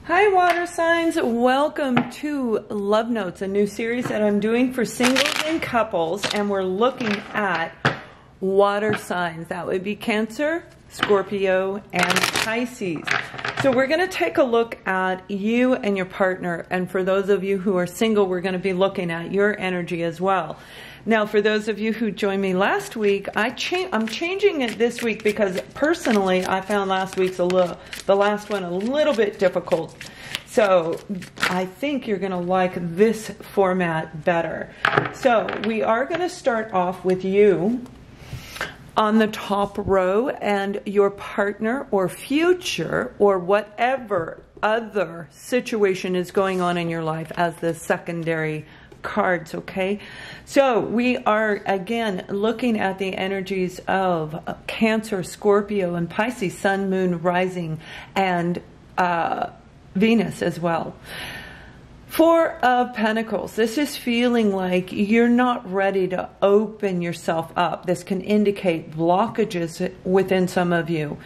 Hi water signs, welcome to Love Notes, a new series that I'm doing for singles and couples, and we're looking at water signs. That would be Cancer, Scorpio, and Pisces. So we're going to take a look at you and your partner, and for those of you who are single, we're going to be looking at your energy as well. Now, for those of you who joined me last week, I'm changing it this week because personally, I found the last one a little bit difficult. So I think you're going to like this format better. So we are going to start off with you on the top row and your partner or future or whatever other situation is going on in your life as the secondary cards, okay? So we are again looking at the energies of Cancer, Scorpio, and Pisces, Sun, Moon, Rising, and Venus as well. Four of Pentacles. This is feeling like you're not ready to open yourself up. This can indicate blockages within some of you.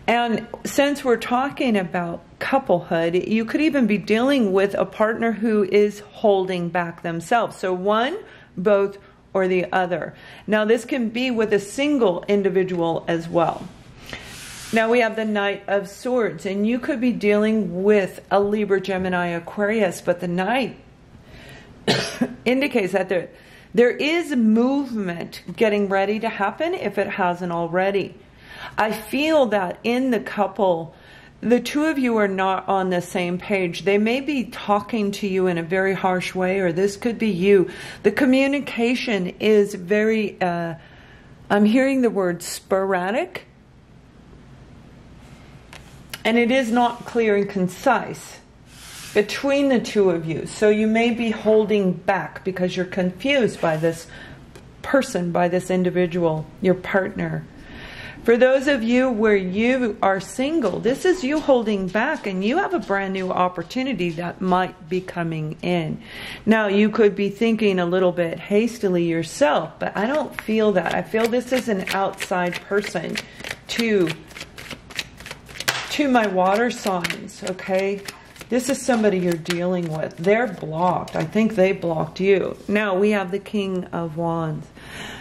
And since we're talking about couplehood, you could even be dealing with a partner who is holding back themselves. So one, both, or the other. Now this can be with a single individual as well. Now we have the Knight of Swords, and you could be dealing with a Libra, Gemini, Aquarius, but the Knight indicates that there is movement getting ready to happen if it hasn't already. I feel that in the couple, the two of you are not on the same page. They may be talking to you in a very harsh way, or this could be you. The communication is very, I'm hearing the word sporadic, and it is not clear and concise between the two of you. So you may be holding back because you're confused by this person, by this individual, your partner. For those of you where you are single, this is you holding back, and you have a brand new opportunity that might be coming in. Now, you could be thinking a little bit hastily yourself, but I don't feel that. I feel this is an outside person to my water signs, okay? This is somebody you're dealing with. They're blocked. I think they blocked you. Now, we have the King of Wands.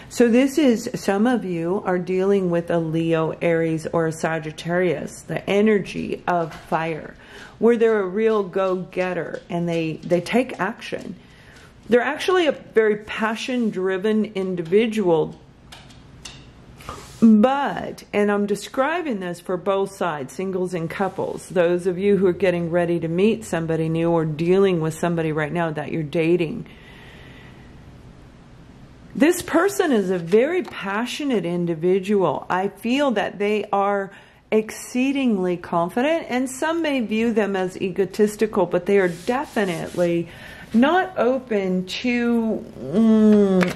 So this is, some of you are dealing with a Leo, Aries, or a Sagittarius, the energy of fire, where they're a real go-getter and they take action. They're actually a very passion-driven individual, but, and I'm describing this for both sides, singles and couples, those of you who are getting ready to meet somebody new or dealing with somebody right now that you're dating. This person is a very passionate individual. I feel that they are exceedingly confident, and some may view them as egotistical, but they are definitely not open to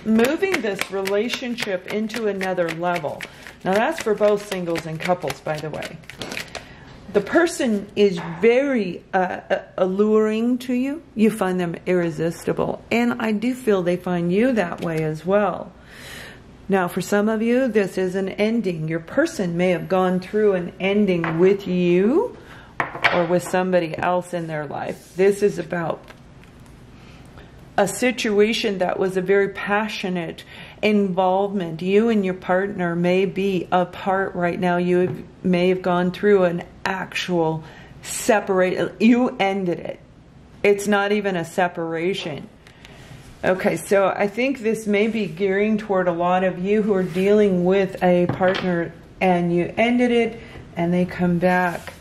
moving this relationship into another level. Now that's for both singles and couples, by the way. The person is very alluring to you. You find them irresistible. And I do feel they find you that way as well. Now, for some of you, this is an ending. Your person may have gone through an ending with you or with somebody else in their life. This is about a situation that was a very passionate involvement. You and your partner may be apart right now. You may have gone through an actual separate. You ended it. It's not even a separation. Okay, so I think this may be gearing toward a lot of you who are dealing with a partner and you ended it and they come back.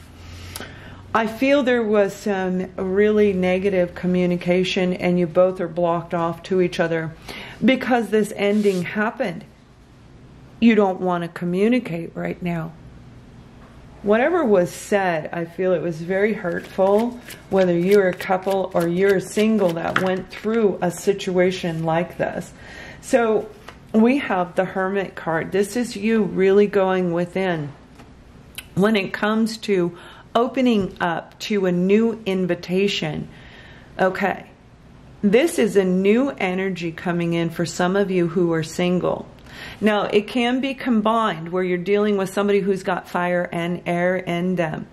I feel there was some really negative communication and you both are blocked off to each other because this ending happened. You don't want to communicate right now. Whatever was said, I feel it was very hurtful, whether you're a couple or you're single that went through a situation like this. So we have the Hermit card. This is you really going within when it comes to opening up to a new invitation. Okay, this is a new energy coming in for some of you who are single. Now, it can be combined where you're dealing with somebody who's got fire and air in them.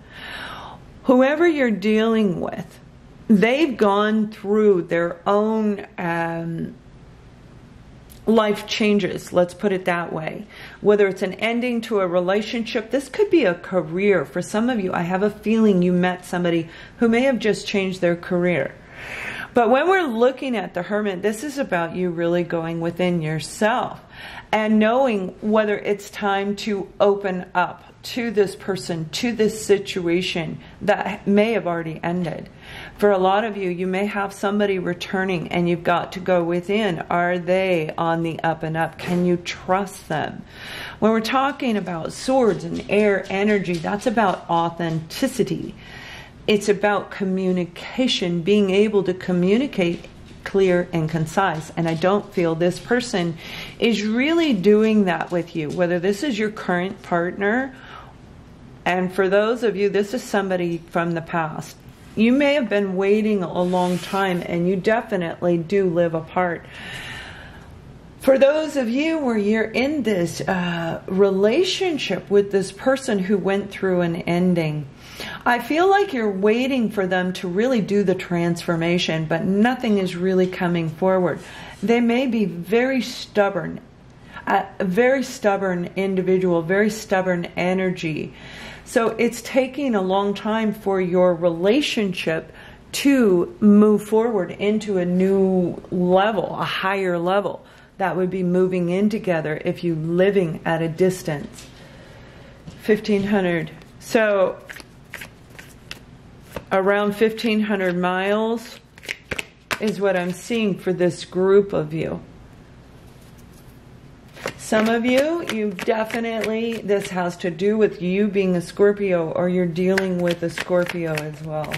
whoever you're dealing with, they've gone through their own life changes, let's put it that way. Whether it's an ending to a relationship, this could be a career. For some of you, I have a feeling you met somebody who may have just changed their career. But when we're looking at the Hermit, this is about you really going within yourself and knowing whether it's time to open up to this person, to this situation that may have already ended. For a lot of you, you may have somebody returning and you've got to go within. Are they on the up and up? Can you trust them? When we're talking about swords and air energy, that's about authenticity. It's about communication, being able to communicate clear and concise. And I don't feel this person is really doing that with you, whether this is your current partner. And for those of you, this is somebody from the past. You may have been waiting a long time, and you definitely do live apart. For those of you where you're in this relationship with this person who went through an ending, I feel like you're waiting for them to really do the transformation, but nothing is really coming forward. They may be very stubborn, a very stubborn individual, very stubborn energy. So it's taking a long time for your relationship to move forward into a new level, a higher level. That would be moving in together if you're living at a distance. 1,500. So around 1,500 miles is what I'm seeing for this group of you. Some of you, definitely, this has to do with you being a Scorpio, or you're dealing with a Scorpio as well.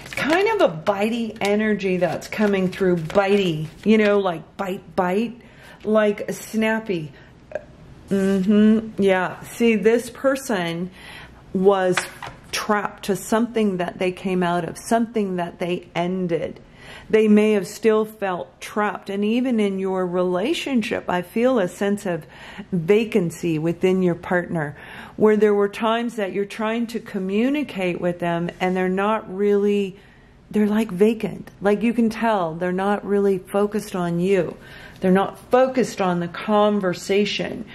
It's kind of a bitey energy that's coming through. Bitey, you know, like bite, like snappy. Yeah, see, this person was trapped to something that they came out of, something that they ended. They may have still felt trapped. And even in your relationship, I feel a sense of vacancy within your partner, where there were times that you're trying to communicate with them and they're not really, they're like vacant. Like you can tell they're not really focused on you. They're not focused on the conversation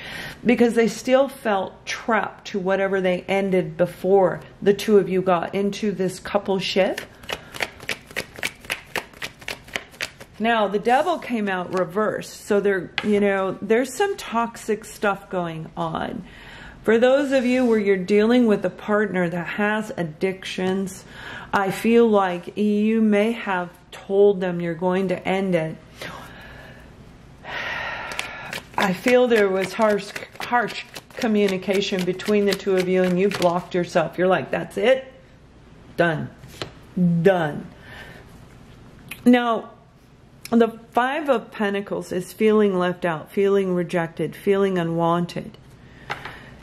because they still felt trapped to whatever they ended before the two of you got into this coupleship. Now, the Devil came out reversed. So there, you know, there's some toxic stuff going on. For those of you where you're dealing with a partner that has addictions, I feel like you may have told them you're going to end it. I feel there was harsh communication between the two of you and you blocked yourself. You're like, that's it? Done. Done. Now, the Five of Pentacles is feeling left out, feeling rejected, feeling unwanted.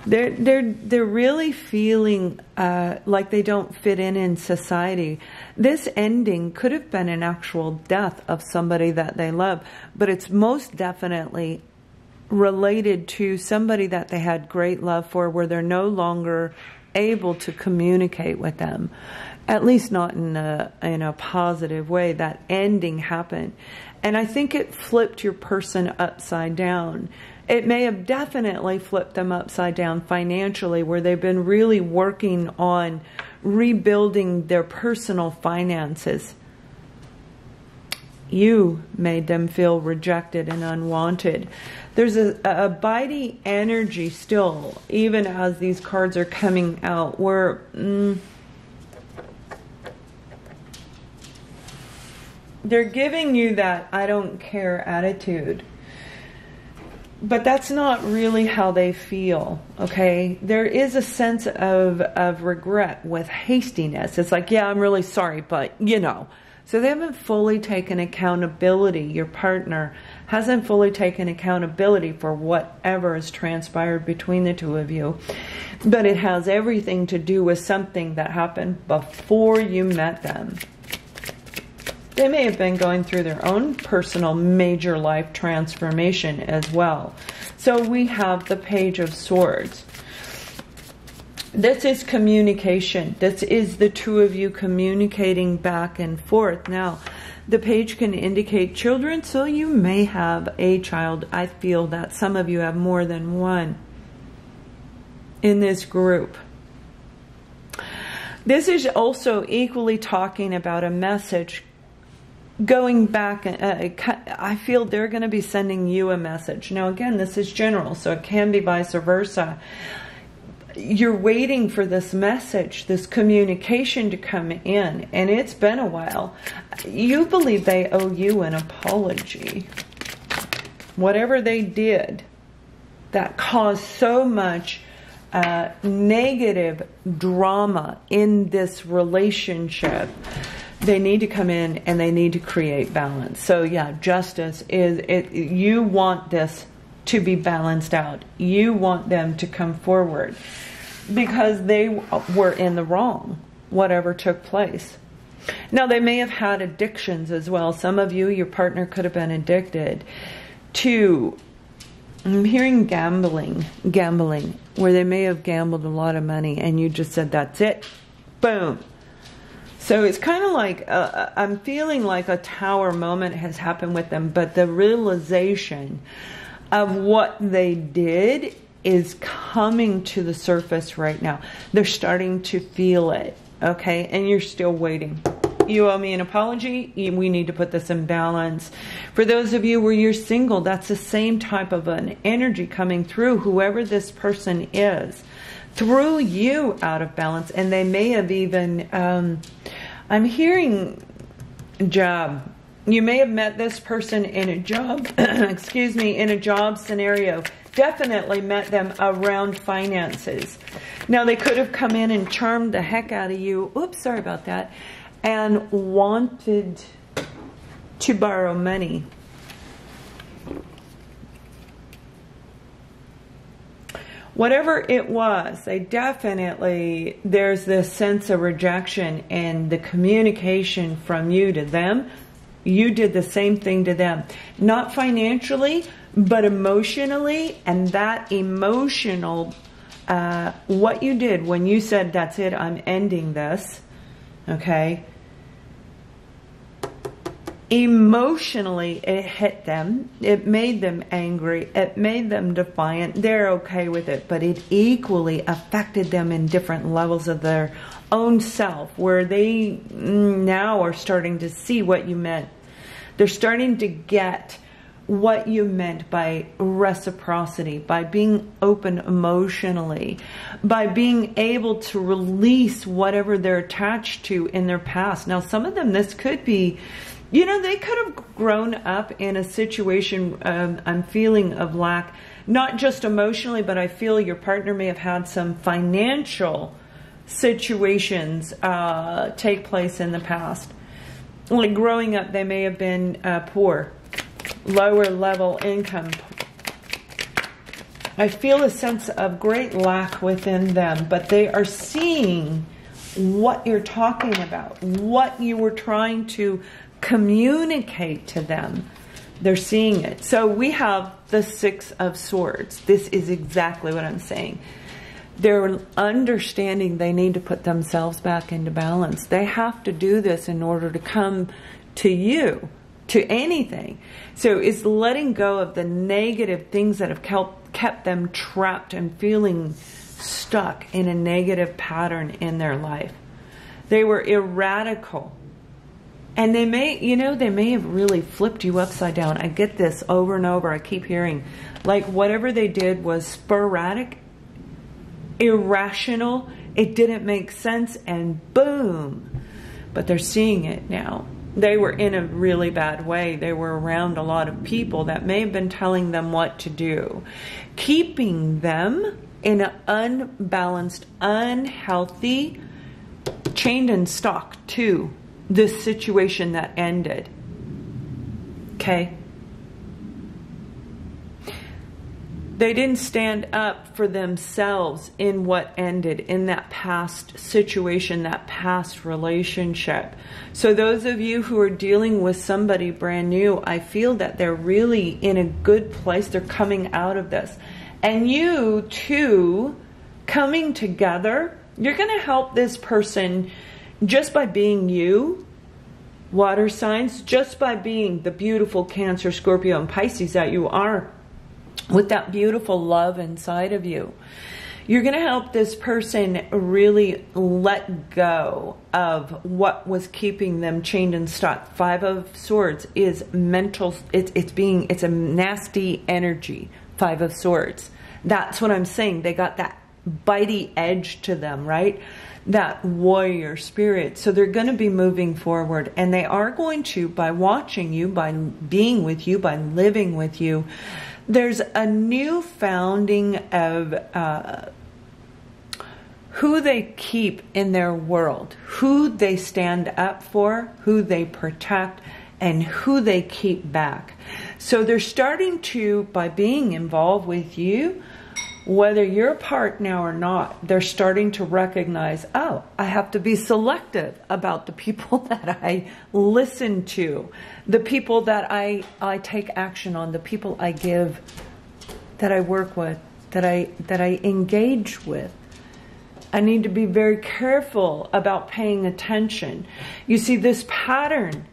They're really feeling like they don't fit in society. This ending could have been an actual death of somebody that they love, but it's most definitely related to somebody that they had great love for, where they're no longer able to communicate with them. At least not in a positive way. That ending happened. And I think it flipped your person upside down. It may have definitely flipped them upside down financially, where they've been really working on rebuilding their personal finances. You made them feel rejected and unwanted. There's a bitey energy still, even as these cards are coming out, where they're giving you that I don't care attitude. But that's not really how they feel, okay? There is a sense of regret with hastiness. It's like, yeah, I'm really sorry, but you know. So they haven't fully taken accountability. Your partner hasn't fully taken accountability for whatever has transpired between the two of you. But it has everything to do with something that happened before you met them. They may have been going through their own personal major life transformation as well. So we have the Page of Swords. This is communication. This is the two of you communicating back and forth. Now, the page can indicate children, so you may have a child. I feel that some of you have more than one in this group. This is also equally talking about a message going back. I feel they're going to be sending you a message. Now, again, this is general, so it can be vice versa. You're waiting for this message, this communication to come in, and it's been a while. You believe they owe you an apology. Whatever they did that caused so much negative drama in this relationship, they need to come in and they need to create balance. So yeah, justice is it. You want this to be balanced out. You want them to come forward because they were in the wrong, whatever took place. Now, they may have had addictions as well. Some of you, your partner could have been addicted to, I'm hearing gambling, where they may have gambled a lot of money and you just said, that's it, boom. So it's kind of like, I'm feeling like a tower moment has happened with them, but the realization of what they did is coming to the surface right now. They're starting to feel it, okay? And you're still waiting. You owe me an apology. We need to put this in balance. For those of you where you're single, that's the same type of an energy coming through. Whoever this person is, threw you out of balance. And they may have even, I'm hearing job. You may have met this person in a job, excuse me, in a job scenario. Definitely met them around finances. Now, they could have come in and charmed the heck out of you. Oops, sorry about that. And wanted to borrow money. Whatever it was, they definitely, there's this sense of rejection and the communication from you to them. You did the same thing to them. Not financially, but emotionally. And that emotional, what you did when you said, that's it, I'm ending this. Okay. Emotionally, it hit them. It made them angry. It made them defiant. They're okay with it, but it equally affected them in different levels of their own self, where they now are starting to see what you meant. They're starting to get what you meant by reciprocity, by being open emotionally, by being able to release whatever they're attached to in their past. Now, some of them, this could be, you know, they could have grown up in a situation, I'm feeling, of lack, not just emotionally, but I feel your partner may have had some financial situations take place in the past. Like growing up, they may have been poor, lower level income. I feel a sense of great lack within them, but they are seeing what you're talking about, what you were trying to communicate to them. They're seeing it. So we have the Six of Swords. This is exactly what I'm saying. They're understanding they need to put themselves back into balance. They have to do this in order to come to you, to anything. So it's letting go of the negative things that have kept them trapped and feeling stuck in a negative pattern in their life. They were erratical. And they may, you know, they may have really flipped you upside down. I get this over and over. I keep hearing, like, whatever they did was sporadic, irrational, it didn't make sense, and boom. But they're seeing it now. They were in a really bad way. They were around a lot of people that may have been telling them what to do, keeping them in an unbalanced, unhealthy, chained and stock to this situation that ended. Okay? They didn't stand up for themselves in what ended, in that past situation, that past relationship. So those of you who are dealing with somebody brand new, I feel that they're really in a good place. They're coming out of this. And you too coming together. You're going to help this person just by being you, water signs, just by being the beautiful Cancer, Scorpio, and Pisces that you are, with that beautiful love inside of you. You're going to help this person really let go of what was keeping them chained and stuck. Five of Swords is mental. It's a nasty energy. Five of Swords. That's what I'm saying. They got that bitey edge to them, right? That warrior spirit. So they're going to be moving forward, and they are going to, by watching you, by being with you, by living with you, there's a new founding of who they keep in their world, who they stand up for, who they protect, and who they keep back. So they're starting to, by being involved with you, whether you're a part now or not, they're starting to recognize, oh, I have to be selective about the people that I listen to, the people that I take action on, the people I give, that I work with, that I engage with. I need to be very careful about paying attention. You see, this pattern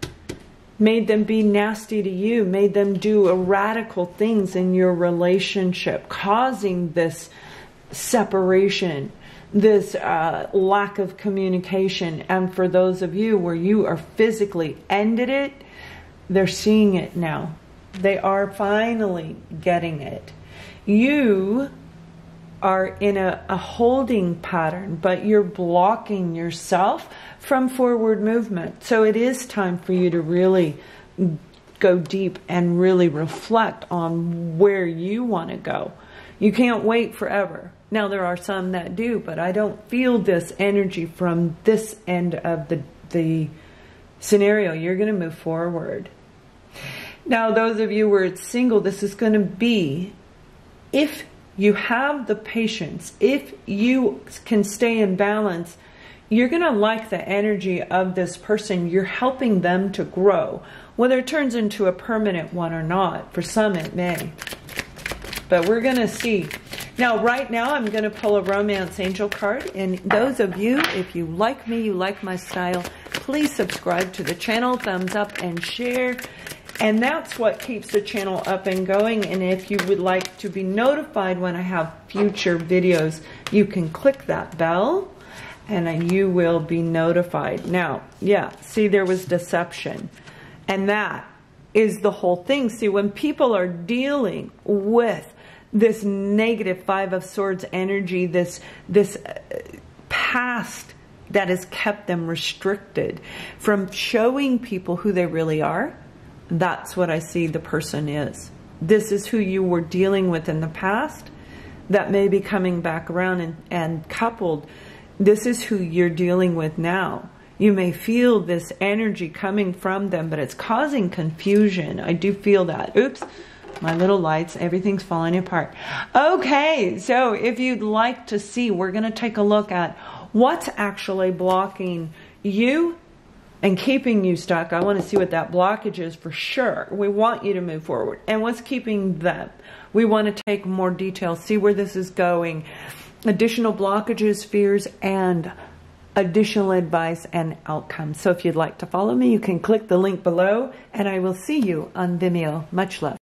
made them be nasty to you, made them do radical things in your relationship, causing this separation, this lack of communication. And for those of you where you are physically ended it, they're seeing it now. They are finally getting it. You are in a holding pattern, but you're blocking yourself from forward movement. So it is time for you to really go deep and really reflect on where you want to go. You can't wait forever. Now, there are some that do, but I don't feel this energy from this end of the scenario. You're going to move forward. Now, those of you where it's single, this is going to be, if you have the patience, if you can stay in balance, you're going to like the energy of this person. You're helping them to grow. Whether it turns into a permanent one or not, for some it may. But we're going to see. Now, right now, I'm going to pull a romance angel card. And those of you, if you like me, you like my style, please subscribe to the channel, thumbs up, and share. And that's what keeps the channel up and going. And if you would like to be notified when I have future videos, you can click that bell and you will be notified. Now, yeah, see, there was deception. And that is the whole thing. See, when people are dealing with this negative Five of Swords energy, this past that has kept them restricted from showing people who they really are, that's what I see the person is. This is who you were dealing with in the past that may be coming back around, and coupled, this is who you're dealing with now. You may feel this energy coming from them, but it's causing confusion. I do feel that. Oops, my little lights, everything's falling apart. Okay, so if you'd like to see, we're going to take a look at what's actually blocking you and keeping you stuck. I want to see what that blockage is for sure. We want you to move forward. And what's keeping them? We want to take more details, see where this is going. Additional blockages, fears, and additional advice and outcomes. So if you'd like to follow me, you can click the link below, and I will see you on Vimeo. Much love.